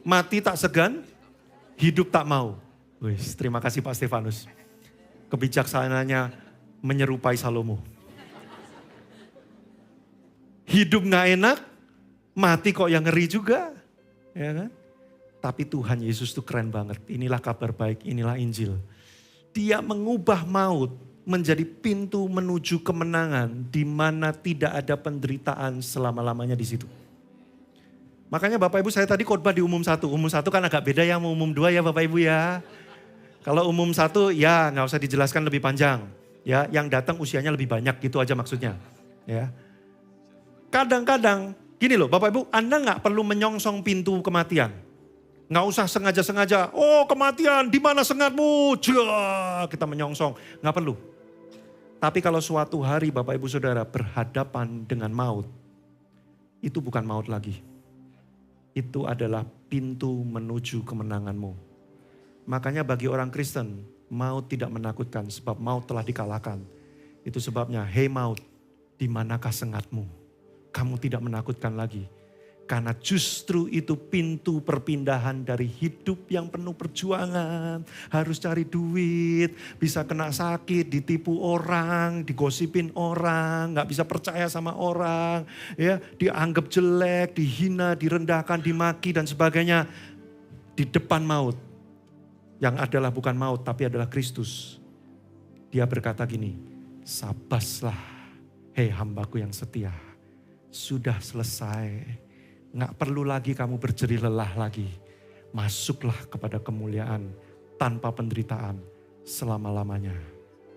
mati tak segan, hidup tak mau. Wih, terima kasih Pak Stefanus. Kebijaksanaannya menyerupai Salomo. Hidup gak enak, mati kok yang ngeri juga. Ya kan? Tapi Tuhan Yesus tuh keren banget. Inilah kabar baik, inilah Injil. Dia mengubah maut menjadi pintu menuju kemenangan di mana tidak ada penderitaan selama-lamanya di situ. Makanya Bapak Ibu saya tadi khotbah di umum 1. Umum 1 kan agak beda ya sama umum 2 ya Bapak Ibu ya. Kalau umum 1 ya nggak usah dijelaskan lebih panjang. Ya, yang datang usianya lebih banyak gitu aja maksudnya. Ya. Kadang-kadang gini loh Bapak Ibu, Anda nggak perlu menyongsong pintu kematian. Nggak usah sengaja-sengaja, oh kematian di mana sengatmu, kita menyongsong. Nggak perlu. Tapi kalau suatu hari Bapak Ibu Saudara berhadapan dengan maut, itu bukan maut lagi. Itu adalah pintu menuju kemenanganmu. Makanya bagi orang Kristen, maut tidak menakutkan sebab maut telah dikalahkan. Itu sebabnya, hei maut, di manakah sengatmu? Kamu tidak menakutkan lagi. Karena justru itu pintu perpindahan dari hidup yang penuh perjuangan. Harus cari duit, bisa kena sakit, ditipu orang, digosipin orang, gak bisa percaya sama orang. Ya, dianggap jelek, dihina, direndahkan, dimaki dan sebagainya. Di depan maut, yang adalah bukan maut tapi adalah Kristus. Dia berkata gini, sabaslah hei hambaku yang setia. Sudah selesai. Nggak perlu lagi kamu berjerih lelah lagi. Masuklah kepada kemuliaan tanpa penderitaan selama-lamanya.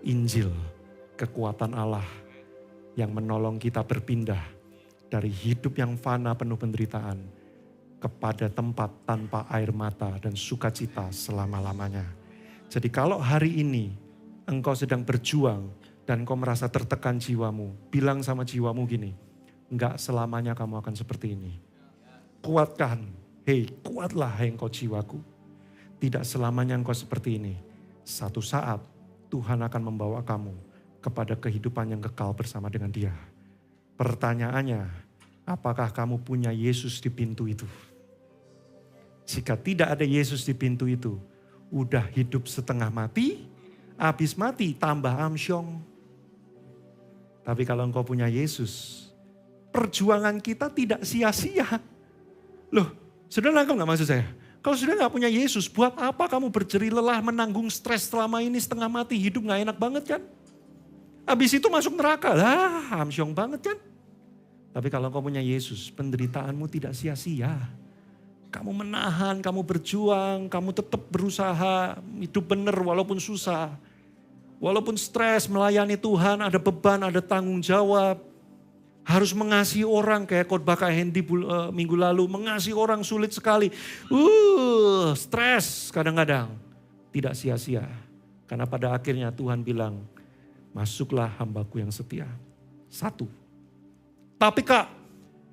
Injil, kekuatan Allah yang menolong kita berpindah dari hidup yang fana penuh penderitaan kepada tempat tanpa air mata dan sukacita selama-lamanya. Jadi kalau hari ini engkau sedang berjuang dan engkau merasa tertekan jiwamu, bilang sama jiwamu gini, enggak selamanya kamu akan seperti ini. Kuatkan, hei kuatlah hei engkau jiwaku. Tidak selamanya engkau seperti ini. Satu saat Tuhan akan membawa kamu kepada kehidupan yang kekal bersama dengan Dia. Pertanyaannya, apakah kamu punya Yesus di pintu itu? Jika tidak ada Yesus di pintu itu, udah hidup setengah mati, habis mati tambah amsyong. Tapi kalau engkau punya Yesus, perjuangan kita tidak sia-sia. Loh, sudah nangkep gak maksud saya? Kalau sudah gak punya Yesus, buat apa kamu berjerih lelah menanggung stres selama ini setengah mati, hidup gak enak banget kan? Habis itu masuk neraka, lah amsyong banget kan? Tapi kalau kau punya Yesus, penderitaanmu tidak sia-sia. Kamu menahan, kamu berjuang, kamu tetap berusaha, hidup benar walaupun susah. Walaupun stres melayani Tuhan, ada beban, ada tanggung jawab. Harus mengasihi orang kayak khotbah Kak Hendy minggu lalu. Mengasihi orang sulit sekali. Stres kadang-kadang. Tidak sia-sia. Karena pada akhirnya Tuhan bilang, masuklah hambaku yang setia. 1. Tapi Kak,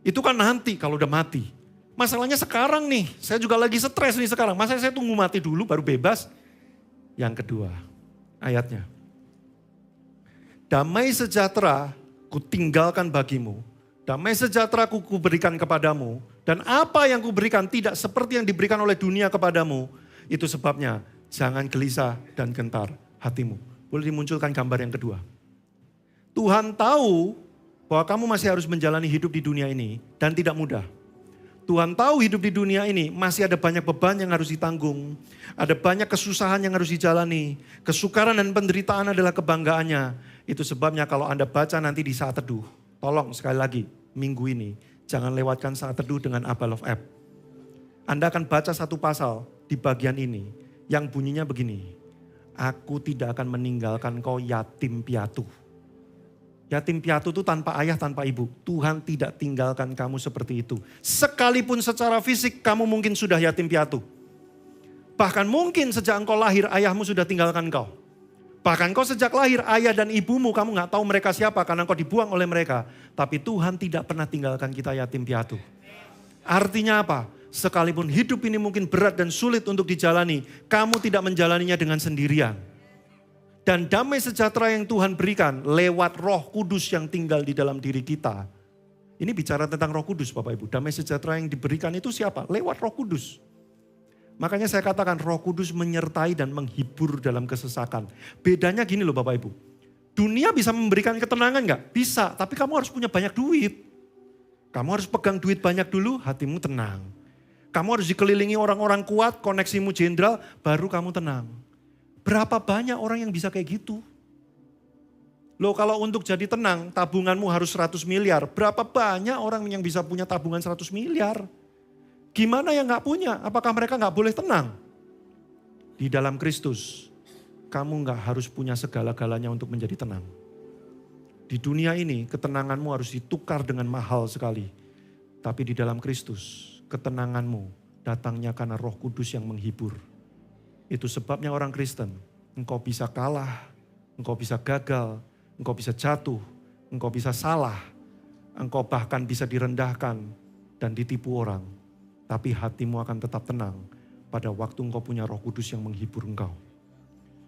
itu kan nanti kalau udah mati. Masalahnya sekarang nih, saya juga lagi stres nih sekarang. Masa saya tunggu mati dulu baru bebas? Yang kedua, ayatnya. Damai sejahtera kutinggalkan bagimu. Damai sejahtera kuberikan kepadamu. Dan apa yang kuberikan tidak seperti yang diberikan oleh dunia kepadamu. Itu sebabnya jangan gelisah dan gentar hatimu. Boleh dimunculkan gambar yang kedua. Tuhan tahu bahwa kamu masih harus menjalani hidup di dunia ini dan tidak mudah. Tuhan tahu hidup di dunia ini masih ada banyak beban yang harus ditanggung. Ada banyak kesusahan yang harus dijalani. Kesukaran dan penderitaan adalah kebanggaannya. Itu sebabnya kalau Anda baca nanti di saat teduh. Tolong sekali lagi minggu ini jangan lewatkan saat teduh dengan Abba Love App. Anda akan baca satu pasal di bagian ini yang bunyinya begini. Aku tidak akan meninggalkan kau yatim piatu. Yatim piatu itu tanpa ayah, tanpa ibu. Tuhan tidak tinggalkan kamu seperti itu. Sekalipun secara fisik kamu mungkin sudah yatim piatu. Bahkan mungkin sejak engkau lahir ayahmu sudah tinggalkan kau. Bahkan kau sejak lahir ayah dan ibumu kamu gak tahu mereka siapa karena kau dibuang oleh mereka. Tapi Tuhan tidak pernah tinggalkan kita yatim piatu. Artinya apa? Sekalipun hidup ini mungkin berat dan sulit untuk dijalani, kamu tidak menjalaninya dengan sendirian. Dan damai sejahtera yang Tuhan berikan lewat Roh Kudus yang tinggal di dalam diri kita. Ini bicara tentang Roh Kudus Bapak Ibu. Damai sejahtera yang diberikan itu siapa? Lewat Roh Kudus. Makanya saya katakan Roh Kudus menyertai dan menghibur dalam kesesakan. Bedanya gini loh Bapak Ibu. Dunia bisa memberikan ketenangan gak? Bisa, tapi kamu harus punya banyak duit. Kamu harus pegang duit banyak dulu, hatimu tenang. Kamu harus dikelilingi orang-orang kuat, koneksimu jenderal, baru kamu tenang. Berapa banyak orang yang bisa kayak gitu? Loh kalau untuk jadi tenang, tabunganmu harus 100 miliar. Berapa banyak orang yang bisa punya tabungan 100 miliar? Gimana yang gak punya? Apakah mereka gak boleh tenang? Di dalam Kristus, kamu gak harus punya segala-galanya untuk menjadi tenang. Di dunia ini, ketenanganmu harus ditukar dengan mahal sekali. Tapi di dalam Kristus, ketenanganmu datangnya karena Roh Kudus yang menghibur. Itu sebabnya orang Kristen, engkau bisa kalah, engkau bisa gagal, engkau bisa jatuh, engkau bisa salah, engkau bahkan bisa direndahkan dan ditipu orang. Tapi hatimu akan tetap tenang pada waktu engkau punya Roh Kudus yang menghibur engkau.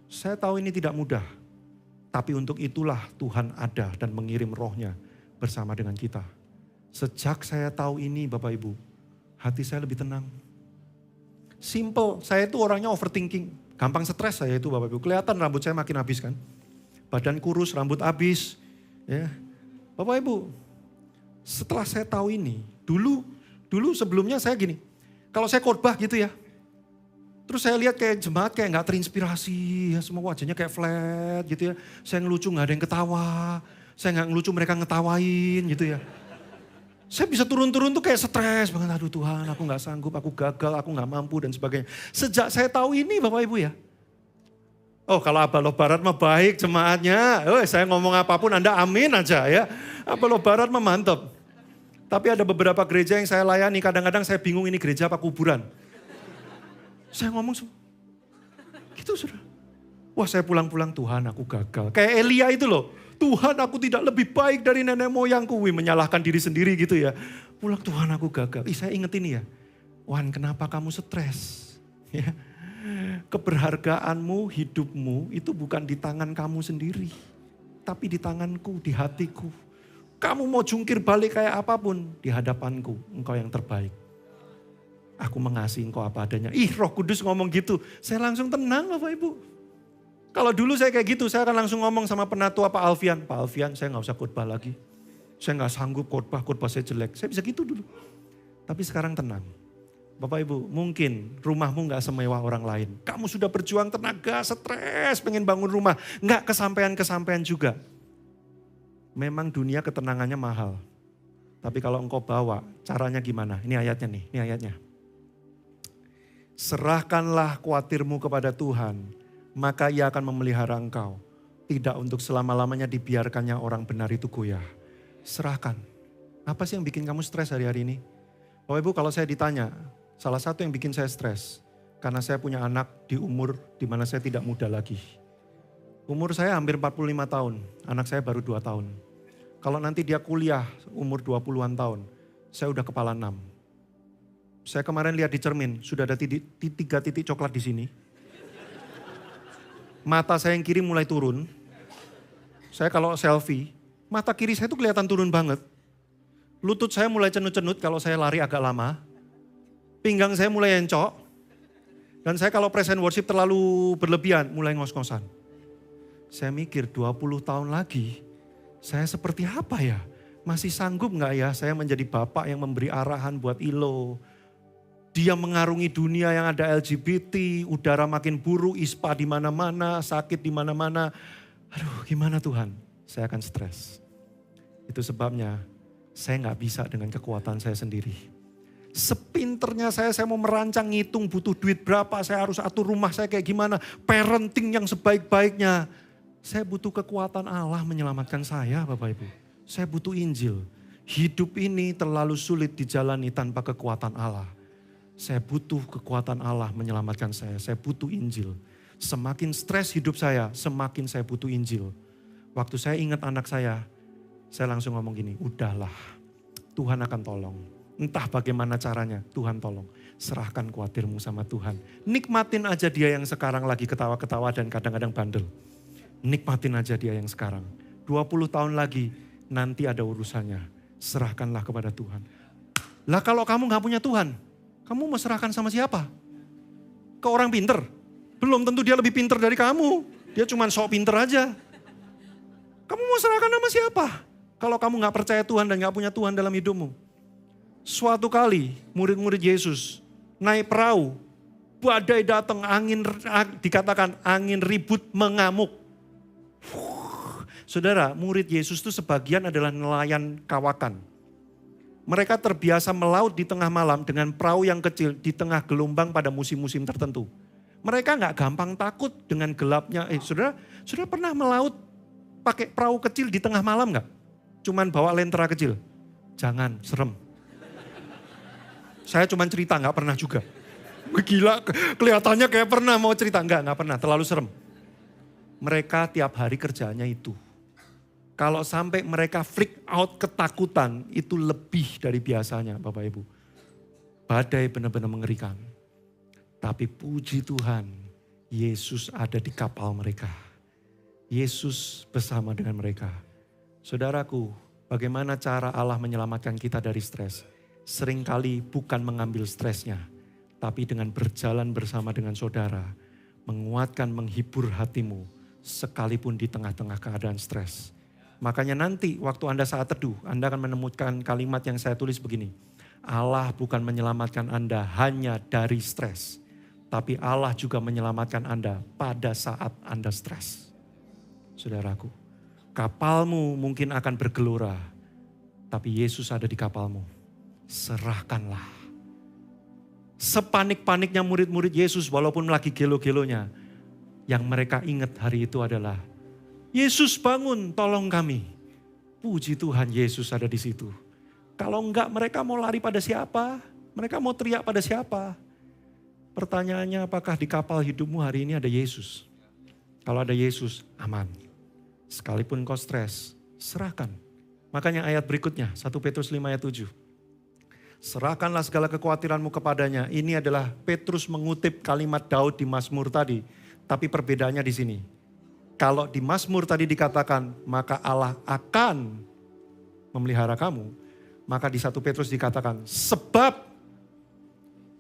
Saya tahu ini tidak mudah, tapi untuk itulah Tuhan ada dan mengirim Roh-Nya bersama dengan kita. Sejak saya tahu ini Bapak Ibu, hati saya lebih tenang. Simple, saya itu orangnya overthinking. Gampang stres saya itu Bapak Ibu. Kelihatan rambut saya makin habis kan. Badan kurus, rambut habis. Ya. Bapak Ibu, setelah saya tahu ini, dulu sebelumnya saya gini. Kalau saya khotbah gitu ya. Terus saya lihat kayak jemaat kayak gak terinspirasi. Ya, semua wajahnya kayak flat gitu ya. Saya ngelucu gak ada yang ketawa. Saya gak ngelucu mereka ngetawain gitu ya. Saya bisa turun-turun tuh kayak stres banget. Aduh Tuhan aku gak sanggup, aku gagal, aku gak mampu dan sebagainya. Sejak saya tahu ini Bapak Ibu ya. Oh kalau Abba Love Barat mah baik jemaatnya. Saya ngomong apapun Anda amin aja ya. Abba Love Barat mah mantap. Tapi ada beberapa gereja yang saya layani. Kadang-kadang saya bingung ini gereja apa kuburan. Saya ngomong gitu sudah. Wah saya pulang-pulang Tuhan aku gagal. Kayak Elia itu loh. Tuhan aku tidak lebih baik dari nenek moyangku. Menyalahkan diri sendiri gitu ya. Pulang Tuhan aku gagal. Saya inget ini ya. Wan kenapa kamu stres? Ya. Keberhargaanmu, hidupmu itu bukan di tangan kamu sendiri. Tapi di tanganku, di hatiku. Kamu mau jungkir balik kayak apapun. Di hadapanku, engkau yang terbaik. Aku mengasihi engkau apa adanya. Roh Kudus ngomong gitu. Saya langsung tenang Bapak Ibu. Kalau dulu saya kayak gitu, saya akan langsung ngomong sama penatua Pak Alfian. Pak Alfian saya gak usah khotbah lagi. Saya gak sanggup khotbah saya jelek. Saya bisa gitu dulu. Tapi sekarang tenang. Bapak Ibu, mungkin rumahmu gak semewah orang lain. Kamu sudah berjuang tenaga, stres, pengen bangun rumah. Gak kesampaian-kesampaian juga. Memang dunia ketenangannya mahal. Tapi kalau engkau bawa, caranya gimana? Ini ayatnya nih, ini ayatnya. Serahkanlah khawatirmu kepada Tuhan, maka Ia akan memelihara engkau. Tidak untuk selama-lamanya dibiarkannya orang benar itu goyah. Serahkan. Apa sih yang bikin kamu stres hari-hari ini? Bapak Ibu, kalau saya ditanya, salah satu yang bikin saya stres, karena saya punya anak di umur di mana saya tidak muda lagi. Umur saya hampir 45 tahun, anak saya baru 2 tahun. Kalau nanti dia kuliah umur 20-an tahun, saya udah kepala 6. Saya kemarin lihat di cermin, sudah ada 3 titik coklat di sini. Mata saya yang kiri mulai turun. Saya kalau selfie, mata kiri saya tuh kelihatan turun banget. Lutut saya mulai cenut-cenut kalau saya lari agak lama. Pinggang saya mulai encok. Dan saya kalau present worship terlalu berlebihan, mulai ngos-ngosan. Saya mikir 20 tahun lagi, saya seperti apa ya? Masih sanggup gak ya saya menjadi bapak yang memberi arahan buat ILO? Dia mengarungi dunia yang ada LGBT, udara makin buruk, ISPA di mana-mana, sakit di mana-mana. Aduh, gimana Tuhan? Saya akan stres. Itu sebabnya saya gak bisa dengan kekuatan saya sendiri. Sepinternya saya mau merancang, ngitung butuh duit berapa, saya harus atur rumah saya kayak gimana, parenting yang sebaik-baiknya. Saya butuh kekuatan Allah menyelamatkan saya, Bapak Ibu. Saya butuh Injil. Hidup ini terlalu sulit dijalani tanpa kekuatan Allah. Saya butuh kekuatan Allah menyelamatkan saya. Saya butuh Injil. Semakin stres hidup saya, semakin saya butuh Injil. Waktu saya ingat anak saya langsung ngomong gini, udahlah, Tuhan akan tolong. Entah bagaimana caranya, Tuhan tolong. Serahkan khawatirmu sama Tuhan. Nikmatin aja dia yang sekarang lagi ketawa-ketawa dan kadang-kadang bandel. Nikmatin aja dia yang sekarang. 20 tahun lagi nanti ada urusannya. Serahkanlah kepada Tuhan. Lah kalau kamu gak punya Tuhan, kamu mau serahkan sama siapa? Ke orang pinter? Belum tentu dia lebih pinter dari kamu. Dia cuma sok pinter aja. Kamu mau serahkan sama siapa? Kalau kamu gak percaya Tuhan dan gak punya Tuhan dalam hidupmu. Suatu kali murid-murid Yesus naik perahu. Badai datang, dikatakan angin ribut mengamuk. Saudara, murid Yesus itu sebagian adalah nelayan kawakan. Mereka terbiasa melaut di tengah malam dengan perahu yang kecil di tengah gelombang pada musim-musim tertentu. Mereka gak gampang takut dengan gelapnya. Saudara pernah melaut pakai perahu kecil di tengah malam gak? Cuman bawa lentera kecil. Jangan, serem. Saya cuman cerita, gak pernah juga. Gila, kelihatannya kayak pernah mau cerita. Gak pernah, terlalu serem. Mereka tiap hari kerjanya itu. Kalau sampai mereka freak out ketakutan, itu lebih dari biasanya Bapak Ibu. Badai benar-benar mengerikan. Tapi puji Tuhan, Yesus ada di kapal mereka. Yesus bersama dengan mereka. Saudaraku, bagaimana cara Allah menyelamatkan kita dari stres? Seringkali bukan mengambil stresnya, tapi dengan berjalan bersama dengan saudara, menguatkan, menghibur hatimu, sekalipun di tengah-tengah keadaan stres. Makanya nanti waktu Anda saat teduh, Anda akan menemukan kalimat yang saya tulis begini. Allah bukan menyelamatkan Anda hanya dari stres, tapi Allah juga menyelamatkan Anda pada saat Anda stres. Saudaraku, kapalmu mungkin akan bergelora, tapi Yesus ada di kapalmu. Serahkanlah. Sepanik-paniknya murid-murid Yesus walaupun lagi gelo-gelonya, yang mereka ingat hari itu adalah, Yesus bangun, tolong kami. Puji Tuhan, Yesus ada di situ. Kalau enggak, mereka mau lari pada siapa? Mereka mau teriak pada siapa? Pertanyaannya, apakah di kapal hidupmu hari ini ada Yesus? Kalau ada Yesus, aman. Sekalipun kau stres, serahkan. Makanya ayat berikutnya, 1 Petrus 5 ayat 7. Serahkanlah segala kekhawatiranmu kepadanya. Ini adalah Petrus mengutip kalimat Daud di Mazmur tadi. Tapi perbedaannya di sini. Kalau di Mazmur tadi dikatakan, maka Allah akan memelihara kamu. Maka di 1 Petrus dikatakan, sebab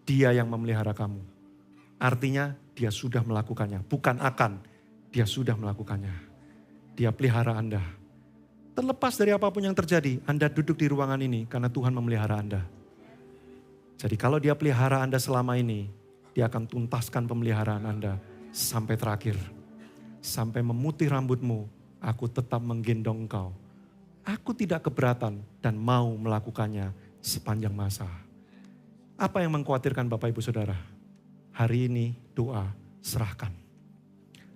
Dia yang memelihara kamu. Artinya Dia sudah melakukannya. Bukan akan, Dia sudah melakukannya. Dia pelihara Anda. Terlepas dari apapun yang terjadi, Anda duduk di ruangan ini karena Tuhan memelihara Anda. Jadi kalau Dia pelihara Anda selama ini, Dia akan tuntaskan pemeliharaan Anda sampai terakhir. Sampai memutih rambutmu, aku tetap menggendong engkau. Aku tidak keberatan dan mau melakukannya sepanjang masa. Apa yang mengkhawatirkan Bapak Ibu Saudara? Hari ini doa, serahkan.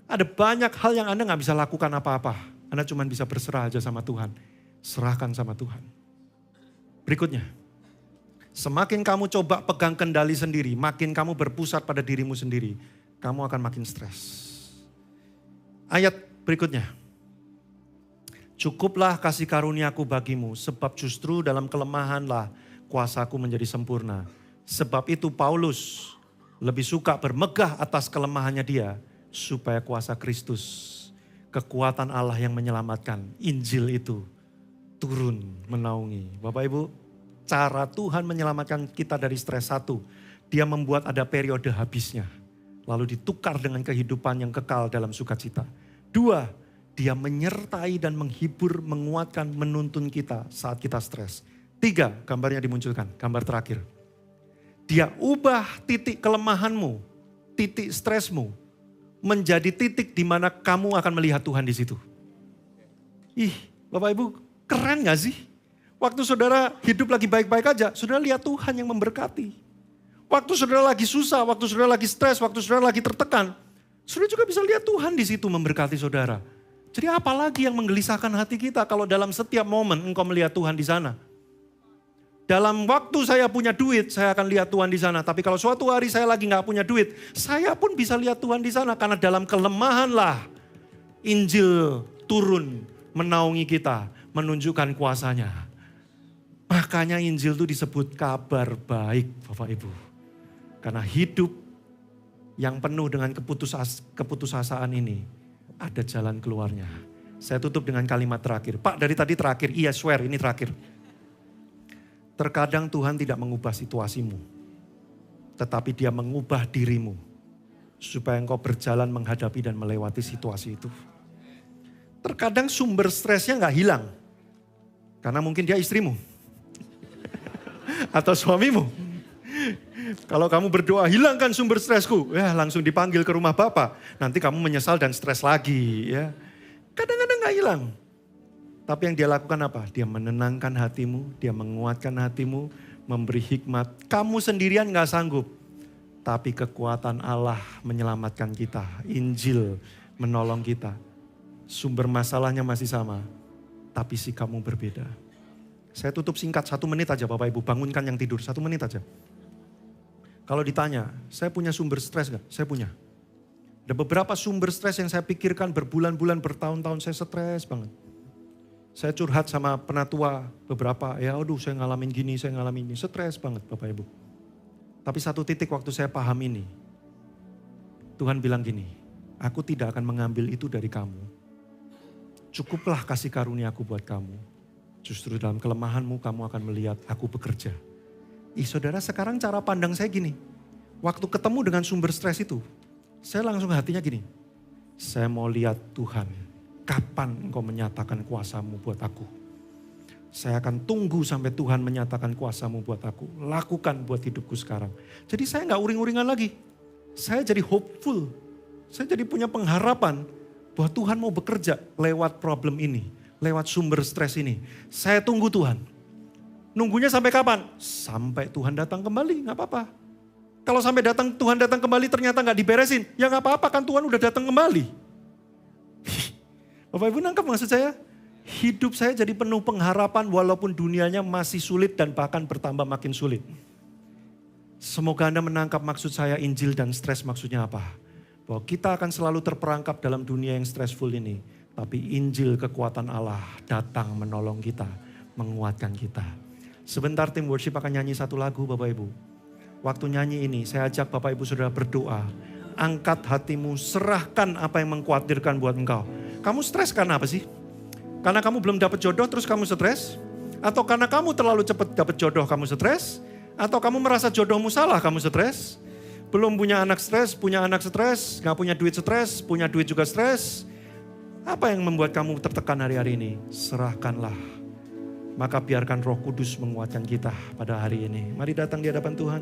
Ada banyak hal yang Anda gak bisa lakukan apa-apa. Anda cuma bisa berserah aja sama Tuhan. Serahkan sama Tuhan. Berikutnya, semakin kamu coba pegang kendali sendiri, makin kamu berpusat pada dirimu sendiri, kamu akan makin stres. Ayat berikutnya. Cukuplah kasih karuniaku bagimu, sebab justru dalam kelemahanlah kuasaku menjadi sempurna. Sebab itu Paulus lebih suka bermegah atas kelemahannya dia, supaya kuasa Kristus, kekuatan Allah yang menyelamatkan, Injil itu turun menaungi. Bapak Ibu, cara Tuhan menyelamatkan kita dari stres, satu, dia membuat ada periode habisnya. Lalu ditukar dengan kehidupan yang kekal dalam sukacita. Dua, dia menyertai dan menghibur, menguatkan, menuntun kita saat kita stres. Tiga, gambarnya dimunculkan, gambar terakhir. Dia ubah titik kelemahanmu, titik stresmu, menjadi titik di mana kamu akan melihat Tuhan di situ. Ih, Bapak Ibu, keren gak sih? Waktu saudara hidup lagi baik-baik aja, saudara lihat Tuhan yang memberkati. Waktu saudara lagi susah, waktu saudara lagi stres, waktu saudara lagi tertekan, saudara juga bisa lihat Tuhan di situ memberkati saudara. Jadi apalagi yang menggelisahkan hati kita kalau dalam setiap momen engkau melihat Tuhan di sana. Dalam waktu saya punya duit, saya akan lihat Tuhan di sana. Tapi kalau suatu hari saya lagi gak punya duit, saya pun bisa lihat Tuhan di sana. Karena dalam kelemahanlah Injil turun menaungi kita, menunjukkan kuasanya. Makanya Injil itu disebut kabar baik Bapak Ibu. Karena hidup yang penuh dengan keputusasaan ini, ada jalan keluarnya. Saya tutup dengan kalimat terakhir. Pak, dari tadi terakhir, iya swear ini terakhir. Terkadang Tuhan tidak mengubah situasimu, tetapi dia mengubah dirimu, supaya engkau berjalan menghadapi dan melewati situasi itu. Terkadang sumber stresnya gak hilang, karena mungkin dia istrimu, atau suamimu. Kalau kamu berdoa, hilangkan sumber stresku, ya langsung dipanggil ke rumah Bapak. Nanti kamu menyesal dan stres lagi. Ya. Kadang-kadang gak hilang. Tapi yang dia lakukan apa? Dia menenangkan hatimu, dia menguatkan hatimu, memberi hikmat. Kamu sendirian gak sanggup. Tapi kekuatan Allah menyelamatkan kita. Injil menolong kita. Sumber masalahnya masih sama. Tapi sikapmu berbeda. Saya tutup singkat, 1 menit aja Bapak Ibu. Bangunkan yang tidur, 1 menit aja. Kalau ditanya, saya punya sumber stres gak? Saya punya. Ada beberapa sumber stres yang saya pikirkan berbulan-bulan, bertahun-tahun saya stres banget. Saya curhat sama penatua beberapa, ya aduh saya ngalamin gini, saya ngalamin ini. Stres banget Bapak Ibu. Tapi satu titik waktu saya paham ini, Tuhan bilang gini, aku tidak akan mengambil itu dari kamu. Cukuplah kasih karuniaku buat kamu. Justru dalam kelemahanmu kamu akan melihat aku bekerja. Saudara sekarang cara pandang saya gini, waktu ketemu dengan sumber stres itu, saya langsung hatinya gini, saya mau lihat Tuhan. Kapan engkau menyatakan kuasamu buat aku? Saya akan tunggu sampai Tuhan menyatakan kuasamu buat aku. Lakukan buat hidupku sekarang. Jadi saya gak uring-uringan lagi. Saya jadi hopeful. Saya jadi punya pengharapan bahwa Tuhan mau bekerja lewat problem ini. Lewat sumber stres ini. Saya tunggu Tuhan. Nunggunya sampai kapan? Sampai Tuhan datang kembali, gak apa-apa. Kalau sampai Tuhan datang kembali ternyata gak diberesin, ya gak apa-apa kan Tuhan udah datang kembali. Bapak Ibu nangkep maksud saya? Hidup saya jadi penuh pengharapan walaupun dunianya masih sulit dan bahkan bertambah makin sulit. Semoga Anda menangkap maksud saya Injil dan stres maksudnya apa. Bahwa kita akan selalu terperangkap dalam dunia yang stressful ini. Tapi Injil kekuatan Allah datang menolong kita, menguatkan kita. Sebentar tim worship akan nyanyi satu lagu Bapak Ibu. Waktu nyanyi ini saya ajak Bapak Ibu Saudara berdoa. Angkat hatimu, serahkan apa yang mengkhawatirkan buat engkau. Kamu stres karena apa sih? Karena kamu belum dapat jodoh terus kamu stres? Atau karena kamu terlalu cepat dapat jodoh kamu stres? Atau kamu merasa jodohmu salah kamu stres? Belum punya anak stres, punya anak stres, gak punya duit stres, punya duit juga stres. Apa yang membuat kamu tertekan hari-hari ini? Serahkanlah. Maka biarkan Roh Kudus menguatkan kita pada hari ini. Mari datang di hadapan Tuhan.